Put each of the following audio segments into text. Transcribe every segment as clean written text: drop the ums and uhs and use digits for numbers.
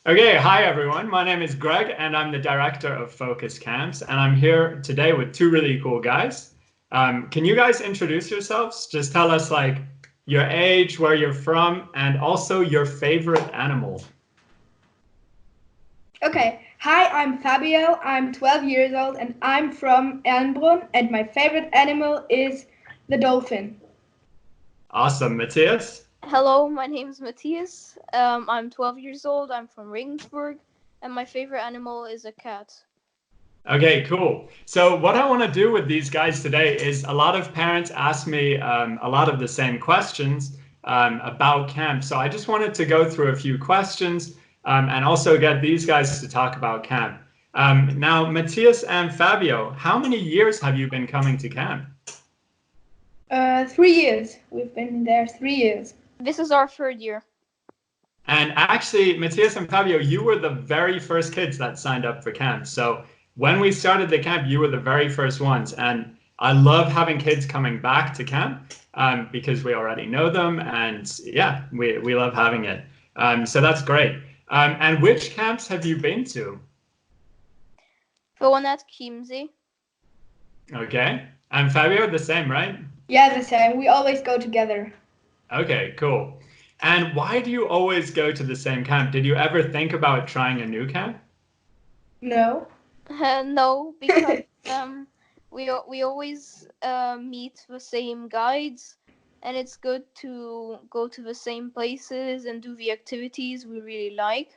Okay, hi everyone. My name is Greg and I'm the director of Focus Camps, and I'm here today with two really cool guys. Can you guys introduce yourselves? Just tell us like your age, where you're from, and also your favorite animal. Okay, hi, I'm Fabio. I'm 12 years old and I'm from Elnbrunn, and my favorite animal is the dolphin. Awesome. Matthias? Hello, my name is Matthias. I'm 12 years old. I'm from Regensburg, and my favorite animal is a cat. Okay, cool. So what I want to do with these guys today is a lot of parents ask me a lot of the same questions about camp. So I just wanted to go through a few questions and also get these guys to talk about camp. Now, Matthias and Fabio, how many years have you been coming to camp? 3 years. We've been there 3 years. This is our third year. And actually, Matthias and Fabio, you were the very first kids that signed up for camp. So when we started the camp, you were the very first ones. And I love having kids coming back to camp because we already know them. And yeah, we love having it. So that's great. And which camps have you been to? The one at Chiemsee. Okay. And Fabio, the same, right? Yeah, the same. We always go together. Okay, cool. And why do you always go to the same camp? Did you ever think about trying a new camp? No. No, because we always meet the same guides, and it's good to go to the same places and do the activities we really like.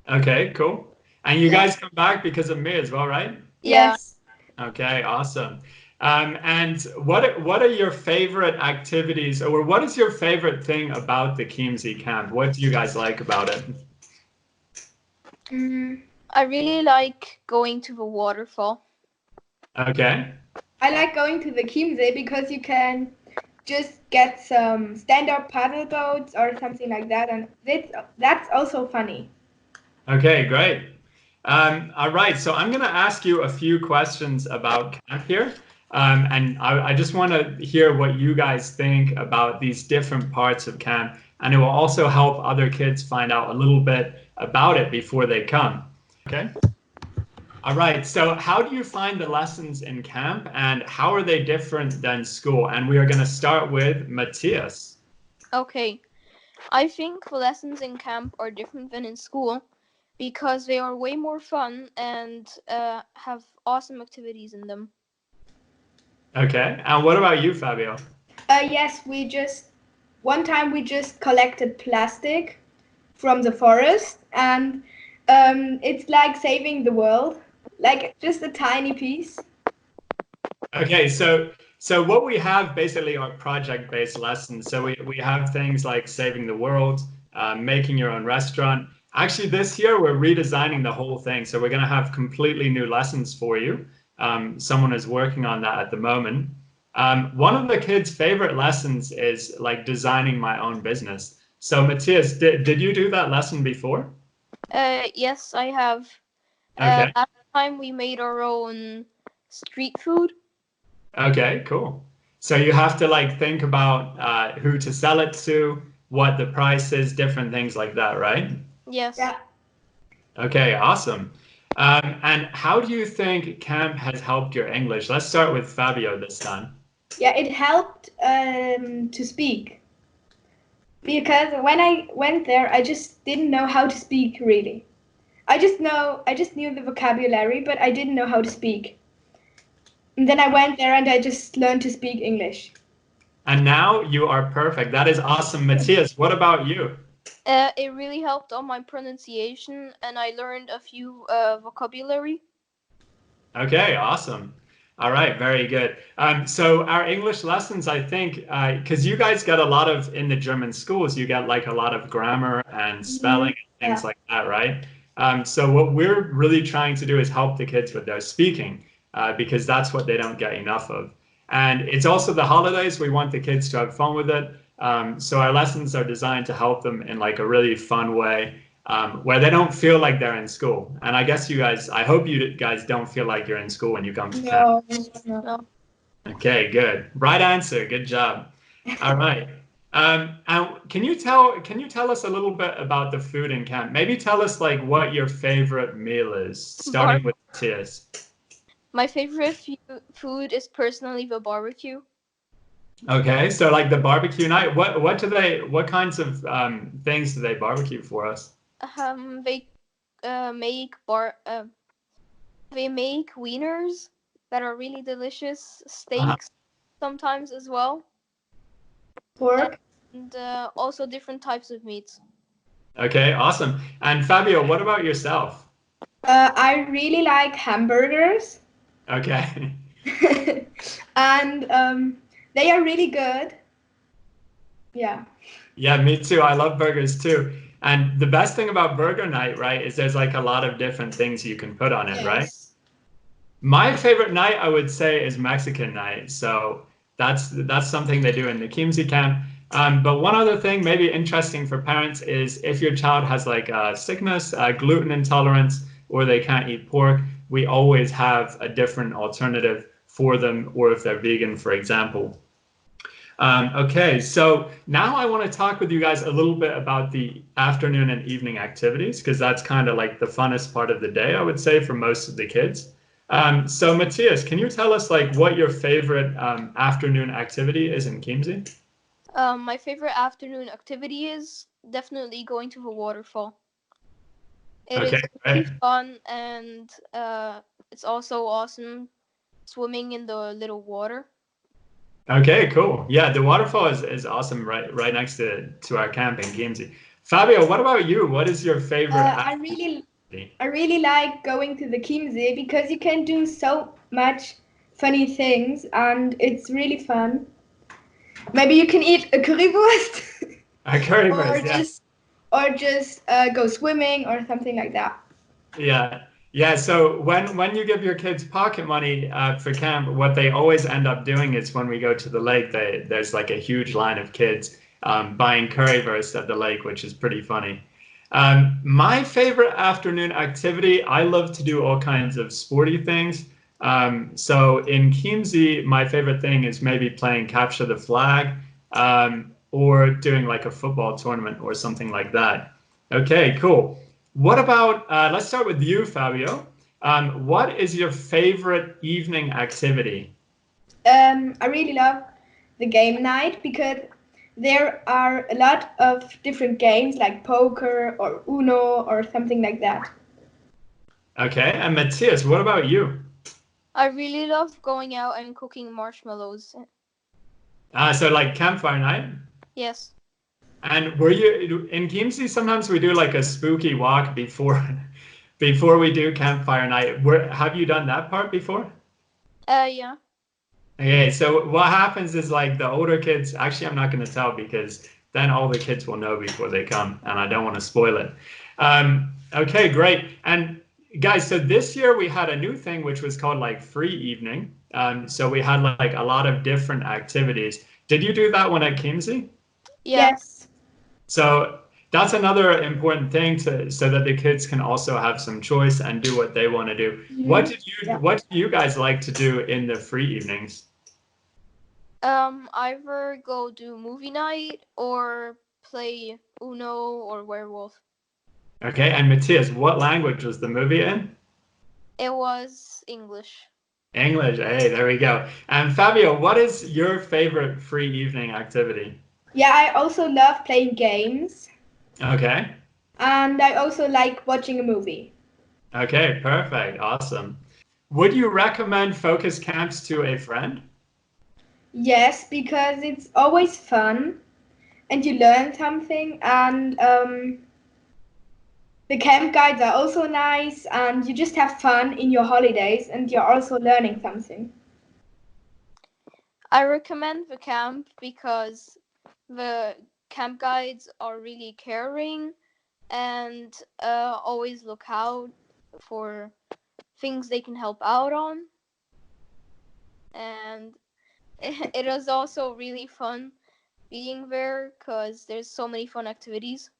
Okay, cool. And you Yeah. guys come back because of me as well, right? Yeah. Yes. Okay, awesome. And what are your favorite activities, or what is your favorite thing about the Chiemsee camp? What do you guys like about it? I really like going to the waterfall. Okay. I like going to the Chiemsee because you can just get some stand-up paddle boats or something like that, and that's also funny. Okay, great. All right, so I'm going to ask you a few questions about camp here. And I just want to hear what you guys think about these different parts of camp. And it will also help other kids find out a little bit about it before they come. Okay. All right, so how do you find the lessons in camp and how are they different than school? And we are going to start with Matthias. Okay, I think the lessons in camp are different than in school because they are way more fun and have awesome activities in them. Okay, and what about you, Fabio? Yes, one time we just collected plastic from the forest, and it's like saving the world, like just a tiny piece. Okay, so what we have basically are project-based lessons. So we have things like saving the world, making your own restaurant. Actually, this year we're redesigning the whole thing. So we're going to have completely new lessons for you. Someone is working on that at the moment. One of the kids' favorite lessons is like designing my own business. So Matthias, did you do that lesson before? Yes, I have. Okay. Last time we made our own street food. Okay, cool. So you have to like think about who to sell it to, what the price is, different things like that, right? Yes. Yeah. Okay, awesome. And how do you think camp has helped your English? Let's start with Fabio this time. Yeah, it helped to speak because when I went there, I just didn't know how to speak really. I just knew the vocabulary, but I didn't know how to speak. And then I went there and I just learned to speak English. And now you are perfect. That is awesome. Matthias, what about you? It really helped on my pronunciation, and I learned a few vocabulary. Okay, awesome. All right, very good. So our English lessons, I think, because you guys get a lot of in the German schools, you get like a lot of grammar and spelling and things Yeah. like that, right? So what we're really trying to do is help the kids with their speaking, because that's what they don't get enough of. And it's also the holidays. We want the kids to have fun with it. So our lessons are designed to help them in like a really fun way where they don't feel like they're in school. And I guess you guys, I hope you guys don't feel like you're in school when you come to camp. No, no. No. Okay, good. Right answer. Good job. All right. And can you tell us a little bit about the food in camp? Maybe tell us like what your favorite meal is, Bar- starting with Matthias. my favorite food is personally the barbecue. Okay, so like the barbecue night, what kinds of things do they barbecue for us? They make they make wieners that are really delicious, Uh-huh. steaks sometimes as well, Pork. and also different types of meats. Okay, awesome. And Fabio, what about yourself? I really like hamburgers, Okay. and they are really good. Yeah. Yeah, me too. I love burgers too. And the best thing about burger night, right, is there's like a lot of different things you can put on it, right? Yes. My favorite night, I would say, is Mexican night. So that's something they do in the Kimsey camp. But one other thing, maybe interesting for parents, is if your child has like a sickness, gluten intolerance, or they can't eat pork, we always have a different alternative for them, or if they're vegan, for example. Okay, so now I want to talk with you guys a little bit about the afternoon and evening activities because that's kind of like the funnest part of the day, I would say, for most of the kids. So Matthias, can you tell us like what your favorite afternoon activity is in Kimsey? My favorite afternoon activity is definitely going to the waterfall. It Okay, is great. really fun, and it's also awesome swimming in the little water. Okay, cool. Yeah, the waterfall is awesome right next to our camp in Kimsey. Fabio, what about you? What is your favorite I really activity? I really like going to the Chiemsee because you can do so much funny things and it's really fun. Maybe you can eat a currywurst or Currywurst, yeah. just go swimming or something like that. Yeah. Yeah. So when you give your kids pocket money for camp, what they always end up doing is when we go to the lake, there's like a huge line of kids buying currywurst at the lake, which is pretty funny. My favorite afternoon activity, I love to do all kinds of sporty things. So in Chiemsee, my favorite thing is maybe playing capture the flag or doing like a football tournament or something like that. Okay, cool. What about, let's start with you, Fabio. What is your favorite evening activity? I really love the game night because there are a lot of different games like poker or Uno or something like that. Okay, and Matthias, what about you? I really love going out and cooking marshmallows. So like campfire night? Yes. And were you in Kimsey? Sometimes we do like a spooky walk before before we do campfire night. Have you done that part before? Yeah. Okay, so what happens is like the older kids, actually, I'm not going to tell because then all the kids will know before they come, and I don't want to spoil it. Okay, great. And guys, so this year we had a new thing which was called like free evening. So we had like a lot of different activities. Did you do that one at Kimsey? Yeah. Yes. So that's another important thing to so that the kids can also have some choice and do what they want to do. Hmm. Yeah. What do you guys like to do in the free evenings? Either go do movie night or play Uno or Werewolf. Okay, and Matthias, what language was the movie in? It was English. English. Hey, there we go. And Fabio, what is your favorite free evening activity? Yeah, I also love playing games Okay. and I also like watching a movie. Okay, perfect. Awesome. Would you recommend focus camps to a friend? Yes, because it's always fun and you learn something and the camp guides are also nice and you just have fun in your holidays and you're also learning something. I recommend the camp because the camp guides are really caring and always look out for things they can help out on. And it is also really fun being there because there's so many fun activities.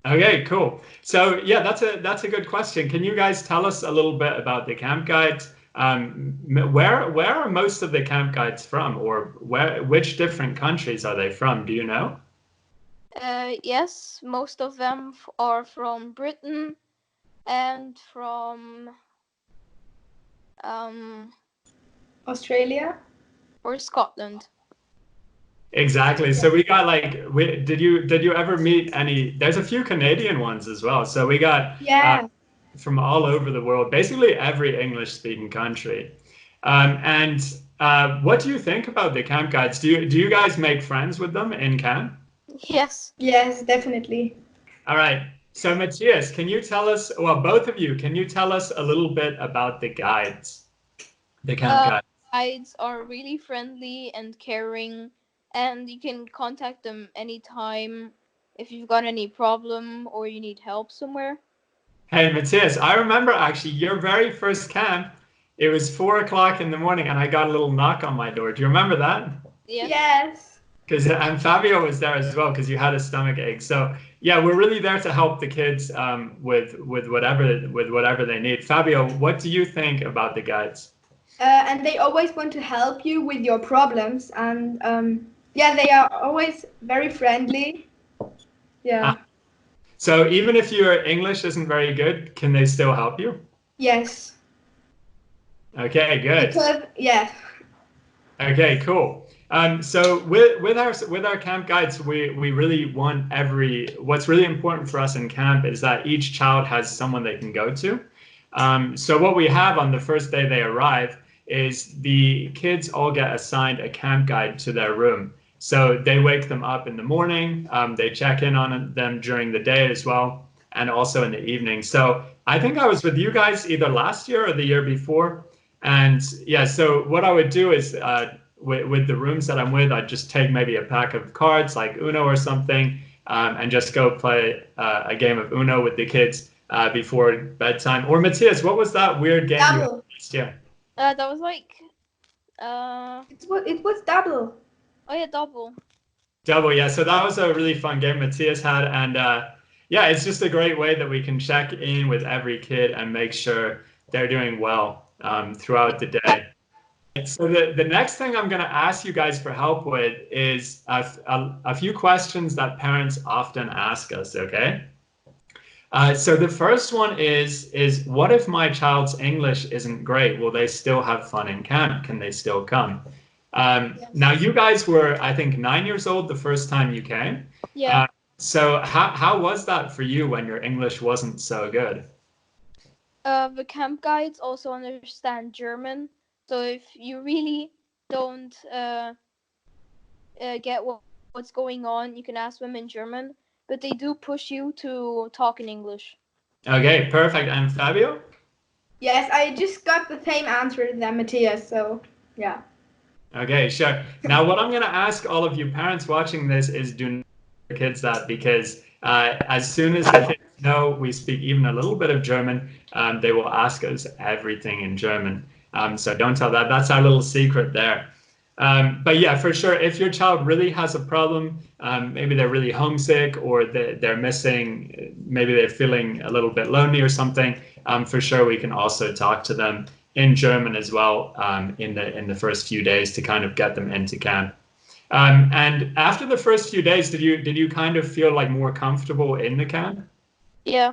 Okay, cool. So yeah, that's a good question. Can you guys tell us a little bit about the camp guide? Where are most of the camp guides from, or which different countries are they from? Do you know? Yes, most of them are from Britain and from Australia. or Scotland. Exactly. So we got like, did you ever meet any? There's a few Canadian ones as well. So we got Yeah. from all over the world, basically every English-speaking country. And what do you think about the camp guides? Do you guys make friends with them in camp? Yes. Yes, definitely. All right. So Matthias, can you tell us, well, both of you, can you tell us a little bit about the guides, the camp guides? Guides are really friendly and caring, and you can contact them anytime if you've got any problem or you need help somewhere. Hey, Matthias, I remember actually your very first camp. It was 4 o'clock in the morning, and I got a little knock on my door. Do you remember that? Yes. Yes. Because and Fabio was there as well because you had a stomach ache. So yeah, we're really there to help the kids with whatever they need. Fabio, what do you think about the guides? And they always want to help you with your problems, and yeah, they are always very friendly. Yeah. So even if your English isn't very good, can they still help you? Yes. Okay, good. Because yeah. Okay, cool. So with our camp guides, we really want what's really important for us in camp is that each child has someone they can go to. So what we have on the first day they arrive is the kids all get assigned a camp guide to their room. So they wake them up in the morning, they check in on them during the day as well, and also in the evening. So I think I was with you guys either last year or the year before. And yeah, so what I would do is with the rooms that I'm with, I'd just take maybe a pack of cards like Uno or something, and just go play a game of Uno with the kids before bedtime. Or Matthias, what was that weird game you had Double. last year? That was like It was double. oh yeah, double. Double, yeah. So that was a really fun game Matthias had, and yeah, it's just a great way that we can check in with every kid and make sure they're doing well throughout the day. So the next thing I'm going to ask you guys for help with is a few questions that parents often ask us, okay? So the first one is what if my child's English isn't great? Will they still have fun in camp? Can they still come? Yes. Now you guys were, I think, 9 years old the first time you came. Yeah. So how was that for you when your English wasn't so good? The camp guides also understand German, so if you really don't get what's going on, you can ask them in German, but they do push you to talk in English. Okay, perfect. And Fabio? Yes, I just got the same answer than Matthias, so yeah. Okay, sure. Now, what I'm going to ask all of you parents watching this is do not tell your kids that because as soon as the kids know we speak even a little bit of German, they will ask us everything in German. So don't tell that. That's our little secret there. But yeah, for sure, if your child really has a problem, maybe they're really homesick or they're missing, maybe they're feeling a little bit lonely or something, for sure we can also talk to them in German as well in the first few days to kind of get them into camp. And after the first few days, did you kind of feel like more comfortable in the camp? Yeah,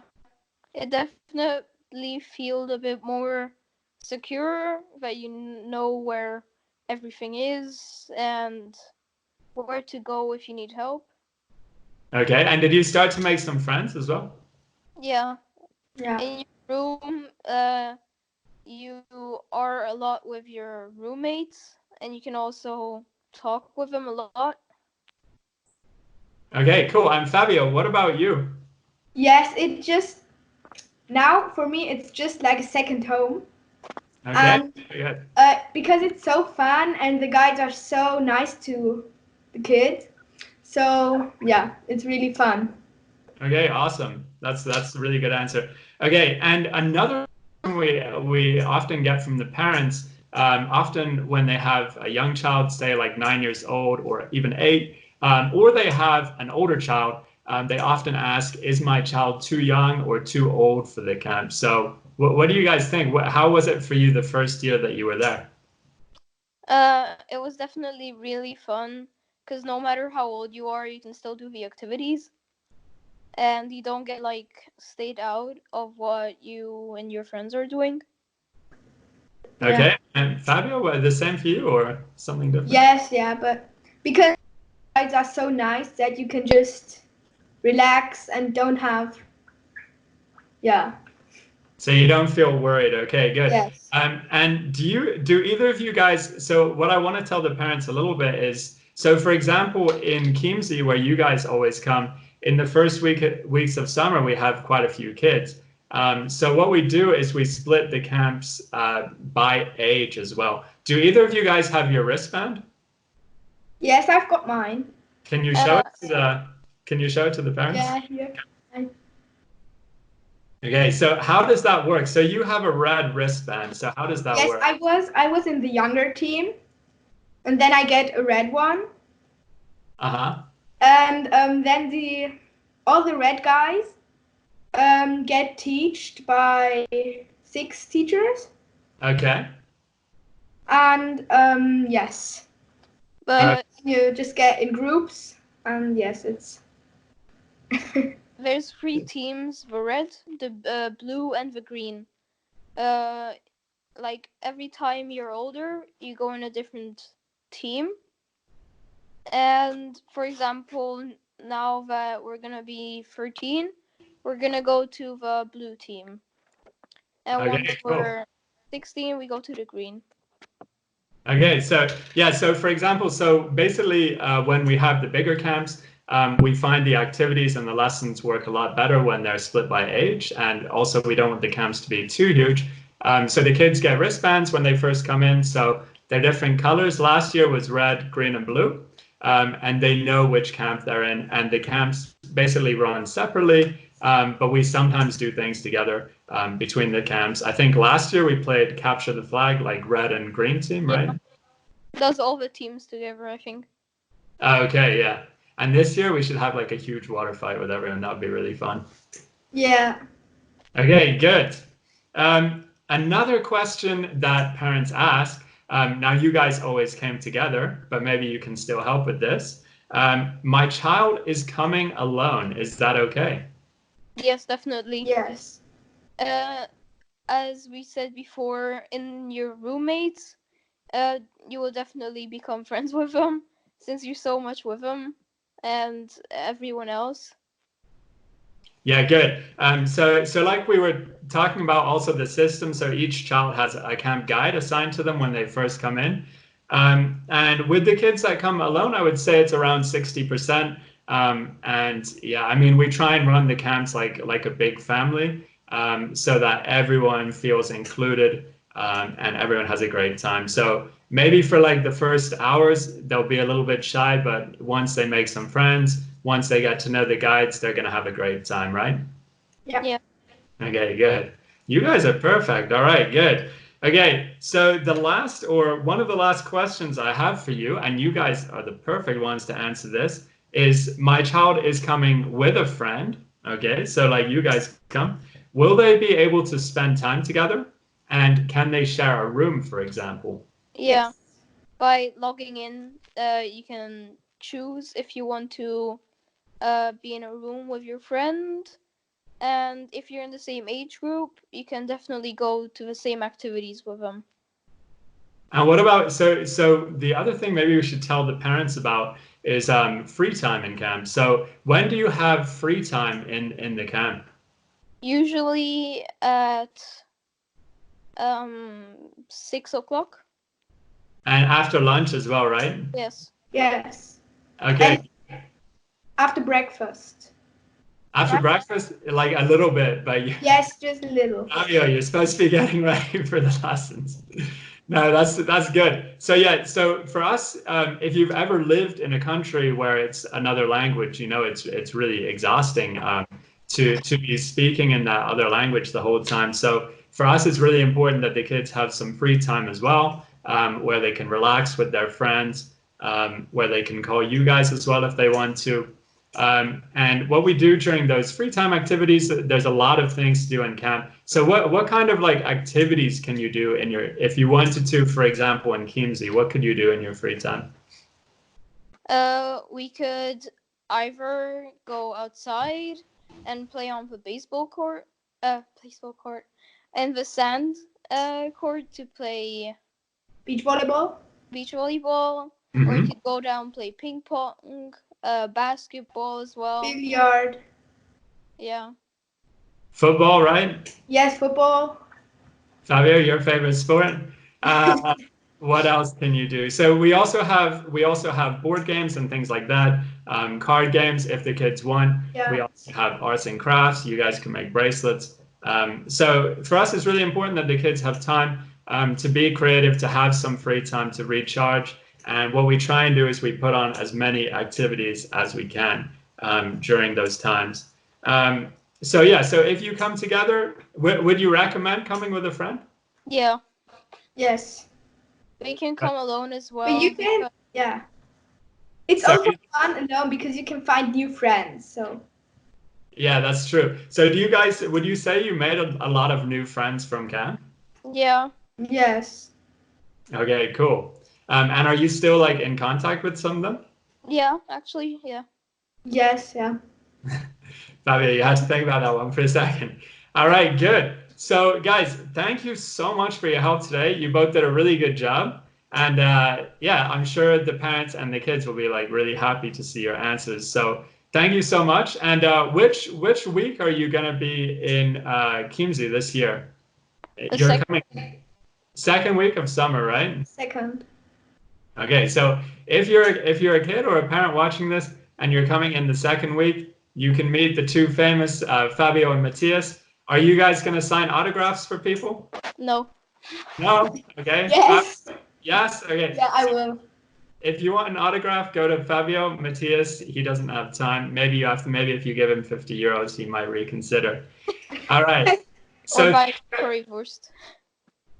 it definitely feels a bit more secure that you know where everything is and where to go if you need help. Okay, and did you start to make some friends as well? Yeah, Yeah. in your room, you are a lot with your roommates, and you can also talk with them a lot. Okay, cool. And Fabio, what about you? Yes, it just now for me it's just like a second home. Okay, And good. because it's so fun and the guides are so nice to the kids. So yeah, it's really fun. Okay, awesome. That's a really good answer. Okay, and another thing we often get from the parents, often when they have a young child, say like 9 years old or even 8, or they have an older child, they often ask, "Is my child too young or too old for the camp?" So What do you guys think? How was it for you the first year that you were there? It was definitely really fun because no matter how old you are, you can still do the activities, and you don't get like stayed out of what you and your friends are doing. Okay, Yeah. and Fabio, the same for you or something different? Yes, yeah, but because rides are so nice that you can just relax and don't have, yeah. So you don't feel worried. Okay, good. Yes. And do either of you guys, so what I want to tell the parents a little bit is, so for example, in Chiemsee, where you guys always come, in the first weeks of summer, we have quite a few kids. So what we do is we split the camps by age as well. Do either of you guys have your wristband? Yes, I've got mine. Can you show it to the parents? Yeah, here. Okay, so how does that work? So you have a red wristband. So how does that Yes, work? I was in the younger team, and then I get a red one, Uh-huh. and then all the red guys get taught by 6 teachers, Okay. and yes, and But you just get in groups, and yes, it's there's 3 teams: the red, the blue, and the green. Uh, like every time you're older, you go in a different team. And for example, now that we're gonna be 13, we're gonna go to the blue team. And once Okay, cool. we're 16, we go to the green. Okay, so yeah, so for example, so basically when we have the bigger camps, we find the activities and the lessons work a lot better when they're split by age. And also we don't want the camps to be too huge. So the kids get wristbands when they first come in. So they're different colors. Last year was red, green, and blue. And they know which camp they're in. And the camps basically run separately, but we sometimes do things together between the camps. I think last year we played capture the flag, like red and green team, Yeah. right? Does all the teams together, I think. Okay, yeah. And this year we should have like a huge water fight with everyone. That would be really fun. yeah. Okay, good. Another question that parents ask, now you guys always came together, but maybe you can still help with this. My child is coming alone. Is that okay? Yes, definitely. Yes. As we said before, in your roommates, you will definitely become friends with them since you're so much with them and everyone else. Yeah, good. So like we were talking about also the system, so each child has a camp guide assigned to them when they first come in. And with the kids that come alone, I would say it's around 60%. And yeah, I mean, we try and run the camps like a big family, so that everyone feels included, and everyone has a great time. So maybe for like the first hours, they'll be a little bit shy, but once they make some friends, once they get to know the guides, they're going to have a great time, right? Yeah. Yeah. Okay, good. You guys are perfect. All right, good. Okay, so the last or one of the last questions I have for you, and you guys are the perfect ones to answer this, is my child is coming with a friend. Okay, so like you guys come. Will they be able to spend time together? And can they share a room, for example? Yeah. By logging in, you can choose if you want to be in a room with your friend. And if you're in the same age group, you can definitely go to the same activities with them. And what about so the other thing maybe we should tell the parents about is free time in camp. So when do you have free time in the camp? Usually at 6 o'clock. And after lunch as well, right? Yes. Yes. Okay. And after breakfast. After Right? breakfast, like a little bit, but Yes, just a little. Fabio, you're supposed to be getting ready for the lessons. No, that's good. So yeah, so for us, if you've ever lived in a country where it's another language, you know it's really exhausting to be speaking in that other language the whole time. So for us, it's really important that the kids have some free time as well, where they can relax with their friends, where they can call you guys as well if they want to. And what we do during those free time activities, there's a lot of things to do in camp. So what kind of like activities can you do in your, if you wanted to, for example, in Chiemsee, what could you do in your free time? We could either go outside and play on the baseball court, and the sand court to play Beach volleyball. beach volleyball, or we could go down and play ping pong, basketball as well. Billiard. Yeah. Football, right? Yes, football. Fabio, your favorite sport? What else can you do? So we also have board games and things like that, card games if the kids want. Yeah. We also have arts and crafts. You guys can make bracelets. So for us, it's really important that the kids have time to be creative, to have some free time to recharge. And what we try and do is we put on as many activities as we can during those times. So yeah, so if you come together, would you recommend coming with a friend? Yeah. Yes. We can come alone as well. But you can, yeah. It's So also fun alone because you can find new friends. So. Yeah, that's true. So do you guys, would you say you made a lot of new friends from camp? Yeah. Yes. Okay, cool. And are you still like in contact with some of them? Yeah, actually, yeah. Yes, yeah. Fabio, you had to think about that one for a second. All right, good. So guys, thank you so much for your help today. You both did a really good job. And yeah, I'm sure the parents and the kids will be like really happy to see your answers. So thank you so much. And which week are you going to be in Chiemsee this year? You're coming second week of summer, right? Second. Okay, so if you're a kid or a parent watching this and you're coming in the second week, you can meet the two famous Fabio and Matthias. Are you guys going to sign autographs for people? No. No? Okay. Yes. Yes? Okay. Yeah, I will. If you want an autograph, go to Fabio. Matthias, he doesn't have time. Maybe if you give him 50 euros, he might reconsider. All right. So, or buy a currywurst.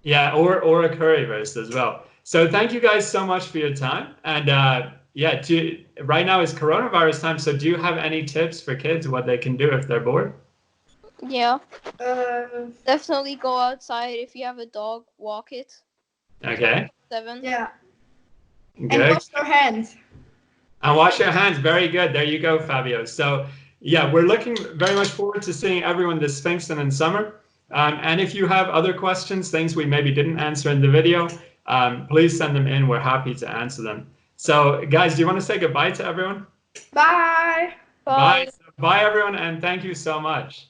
Yeah, or a currywurst as well. So thank you guys so much for your time. And yeah, right now is coronavirus time. So do you have any tips for kids what they can do if they're bored? Yeah. Definitely go outside. If you have a dog, walk it. Okay. 7. Yeah. Good. And wash your hands. And wash your hands. Very good. There you go, Fabio. So yeah, we're looking very much forward to seeing everyone this Pfingsten in summer. And if you have other questions, things we maybe didn't answer in the video, please send them in. We're happy to answer them. So guys, do you want to say goodbye to everyone? Bye. Bye. Bye, everyone. And thank you so much.